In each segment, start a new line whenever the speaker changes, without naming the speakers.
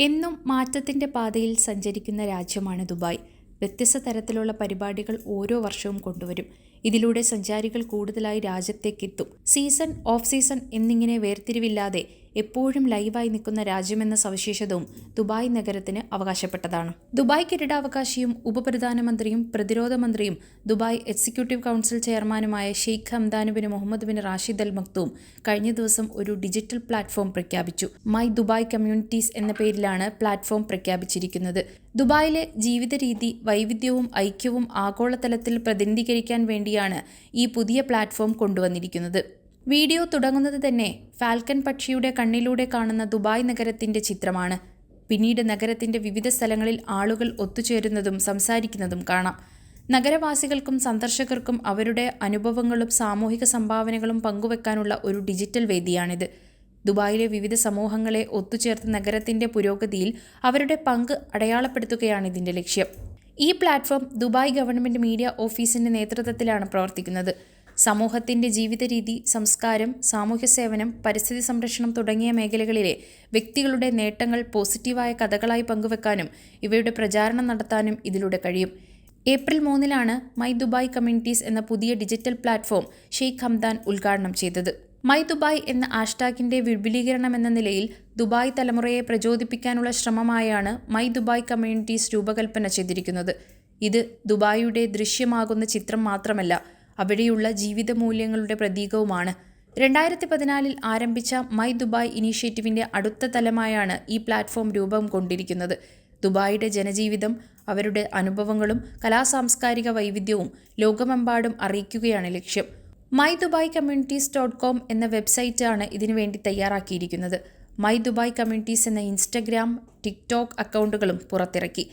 എന്നും മാറ്റത്തിൻ്റെ പാതയിൽ സഞ്ചരിക്കുന്ന രാജ്യമാണ് ദുബായ്. വ്യത്യസ്ത തരത്തിലുള്ള പരിപാടികൾ ഓരോ വർഷവും കൊണ്ടുവരും. ഇതിലൂടെ സഞ്ചാരികൾ കൂടുതലായി രാജ്യത്തേക്കെത്തും. സീസൺ, ഓഫ് സീസൺ എന്നിങ്ങനെ വേർതിരിവില്ലാതെ എപ്പോഴും ലൈവായി നിൽക്കുന്ന രാജ്യമെന്ന സവിശേഷതയും ദുബായ് നഗരത്തിന് അവകാശപ്പെട്ടതാണ്. ദുബായ് കിരീടാവകാശിയും ഉപപ്രധാനമന്ത്രിയും പ്രതിരോധ മന്ത്രിയും ദുബായ് എക്സിക്യൂട്ടീവ് കൗൺസിൽ ചെയർമാനുമായ Sheikh Hamdan bin Mohammed bin Rashid Al Maktoum കഴിഞ്ഞ ദിവസം ഒരു ഡിജിറ്റൽ പ്ലാറ്റ്ഫോം പ്രഖ്യാപിച്ചു. മൈ ദുബായ് കമ്മ്യൂണിറ്റീസ് എന്ന പേരിലാണ് പ്ലാറ്റ്ഫോം പ്രഖ്യാപിച്ചിരിക്കുന്നത്. ദുബായിലെ ജീവിത രീതി, വൈവിധ്യവും ഐക്യവും ആഗോളതലത്തിൽ പ്രതിനിധീകരിക്കാൻ വേണ്ടിയാണ് ഈ പുതിയ പ്ലാറ്റ്ഫോം കൊണ്ടുവന്നിരിക്കുന്നത്. വീഡിയോ തുടങ്ങുന്നത് തന്നെ ഫാൽക്കൺ പക്ഷിയുടെ കണ്ണിലൂടെ കാണുന്ന ദുബായ് നഗരത്തിൻ്റെ ചിത്രമാണ്. പിന്നീട് നഗരത്തിൻ്റെ വിവിധ സ്ഥലങ്ങളിൽ ആളുകൾ ഒത്തുചേരുന്നതും സംസാരിക്കുന്നതും കാണാം. നഗരവാസികൾക്കും സന്ദർശകർക്കും അവരുടെ അനുഭവങ്ങളും സാമൂഹിക സംഭാവനകളും പങ്കുവെക്കാനുള്ള ഒരു ഡിജിറ്റൽ വേദിയാണിത്. ദുബായിലെ വിവിധ സമൂഹങ്ങളെ ഒത്തുചേർത്ത് നഗരത്തിൻ്റെ പുരോഗതിയിൽ അവരുടെ പങ്ക് അടയാളപ്പെടുത്തുകയാണ് ഇതിൻ്റെ ലക്ഷ്യം. ഈ പ്ലാറ്റ്ഫോം ദുബായ് ഗവൺമെൻറ് മീഡിയ ഓഫീസിൻ്റെ നേതൃത്വത്തിലാണ് പ്രവർത്തിക്കുന്നത്. സമൂഹത്തിൻ്റെ ജീവിത രീതി, സംസ്കാരം, സാമൂഹ്യ സേവനം, പരിസ്ഥിതി സംരക്ഷണം തുടങ്ങിയ മേഖലകളിലെ വ്യക്തികളുടെ നേട്ടങ്ങൾ പോസിറ്റീവായ കഥകളായി പങ്കുവെക്കാനും ഇവയുടെ പ്രചാരണം നടത്താനും ഇതിലൂടെ കഴിയും. ഏപ്രിൽ 3 മൈ ദുബായ് കമ്മ്യൂണിറ്റീസ് എന്ന പുതിയ ഡിജിറ്റൽ പ്ലാറ്റ്ഫോം ഷെയ്ഖ് ഹംദാൻ ഉദ്ഘാടനം ചെയ്തത്. മൈ ദുബായ് എന്ന ഹാഷ്ടാഗിൻ്റെ വിപുലീകരണം എന്ന നിലയിൽ ദുബായ് തലമുറയെ പ്രചോദിപ്പിക്കാനുള്ള ശ്രമമായാണ് മൈ ദുബായ് കമ്മ്യൂണിറ്റീസ് രൂപകൽപ്പന ചെയ്തിരിക്കുന്നത്. ഇത് ദുബായിയുടെ ദൃശ്യമാകുന്ന ചിത്രം മാത്രമല്ല, അവിടെയുള്ള ജീവിത മൂല്യങ്ങളുടെ പ്രതീകവുമാണ്. 2014 ആരംഭിച്ച മൈ ദുബായ് ഇനീഷ്യേറ്റീവിൻ്റെ അടുത്ത തലമായാണ് ഈ പ്ലാറ്റ്ഫോം രൂപം കൊണ്ടിരിക്കുന്നത്. ദുബായിയുടെ ജനജീവിതം, അവരുടെ അനുഭവങ്ങളും കലാസാംസ്കാരിക വൈവിധ്യവും ലോകമെമ്പാടും അറിയിക്കുകയാണ് ലക്ഷ്യം. മൈ ദുബായ് കമ്മ്യൂണിറ്റീസ്.com എന്ന വെബ്സൈറ്റാണ് ഇതിനുവേണ്ടി തയ്യാറാക്കിയിരിക്കുന്നത്. മൈ ദുബായ് കമ്മ്യൂണിറ്റീസ് എന്ന ഇൻസ്റ്റഗ്രാം, ടിക്ടോക്ക് അക്കൗണ്ടുകളും പുറത്തിറക്കി.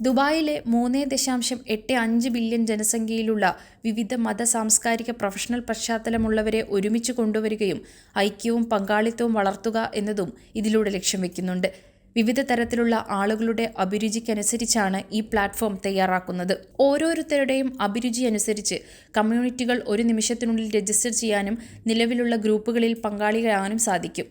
ദുബായിലെ 3.85 ബില്യൺ ജനസംഖ്യയിലുള്ള വിവിധ മത, സാംസ്കാരിക, പ്രൊഫഷണൽ പശ്ചാത്തലമുള്ളവരെ ഒരുമിച്ച് കൊണ്ടുവരികയും ഐക്യവും പങ്കാളിത്തവും വളർത്തുക എന്നതും ഇതിലൂടെ ലക്ഷ്യം വയ്ക്കുന്നുണ്ട്. വിവിധ തരത്തിലുള്ള ആളുകളുടെ അഭിരുചിക്കനുസരിച്ചാണ് ഈ പ്ലാറ്റ്ഫോം തയ്യാറാക്കുന്നത്. ഓരോരുത്തരുടെയും അഭിരുചി അനുസരിച്ച് കമ്മ്യൂണിറ്റികൾ ഒരു നിമിഷത്തിനുള്ളിൽ രജിസ്റ്റർ ചെയ്യാനും നിലവിലുള്ള ഗ്രൂപ്പുകളിൽ പങ്കാളികളാകാനും സാധിക്കും.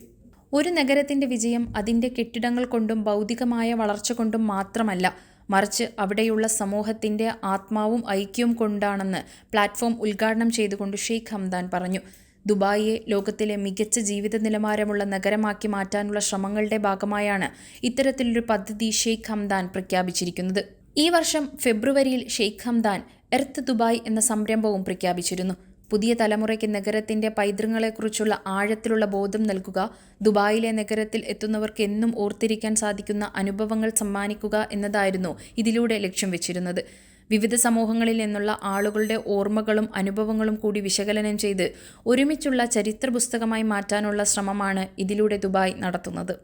ഒരു നഗരത്തിൻ്റെ വിജയം അതിൻ്റെ കെട്ടിടങ്ങൾ കൊണ്ടും ഭൗതികമായ വളർച്ച കൊണ്ടും മാത്രമല്ല, മറിച്ച് അവിടെയുള്ള സമൂഹത്തിൻ്റെ ആത്മാവും ഐക്യവും കൊണ്ടാണെന്ന് പ്ലാറ്റ്ഫോം ഉദ്ഘാടനം ചെയ്തുകൊണ്ട് ഷെയ്ഖ് ഹംദാൻ പറഞ്ഞു. ദുബായിയെ ലോകത്തിലെ മികച്ച ജീവിത നിലവാരമുള്ള നഗരമാക്കി മാറ്റാനുള്ള ശ്രമങ്ങളുടെ ഭാഗമായാണ് ഇത്തരത്തിലൊരു പദ്ധതി ഷെയ്ഖ് ഹംദാൻ പ്രഖ്യാപിച്ചിരിക്കുന്നത്. ഈ വർഷം ഫെബ്രുവരിയിൽ ഷെയ്ഖ് ഹംദാൻ എർത്ത് ദുബായ് എന്ന സംരംഭവും പ്രഖ്യാപിച്ചിരുന്നു. പുതിയ തലമുറയ്ക്ക് നഗരത്തിൻ്റെ പൈതൃകങ്ങളെക്കുറിച്ചുള്ള ആഴത്തിലുള്ള ബോധം നൽകുക, ദുബായിലെ നഗരത്തിൽ എത്തുന്നവർക്ക് എന്നും ഓർത്തിരിക്കാൻ സാധിക്കുന്ന അനുഭവങ്ങൾ സമ്മാനിക്കുക എന്നതായിരുന്നു ഇതിലൂടെ ലക്ഷ്യം വെച്ചിരുന്നത്. വിവിധ സമൂഹങ്ങളിൽ നിന്നുള്ള ആളുകളുടെ ഓർമ്മകളും അനുഭവങ്ങളും കൂടി വിശകലനം ചെയ്ത് ഒരുമിച്ചുള്ള ചരിത്ര പുസ്തകമായി മാറ്റാനുള്ള ശ്രമമാണ് ഇതിലൂടെ ദുബായ് നടത്തുന്നത്.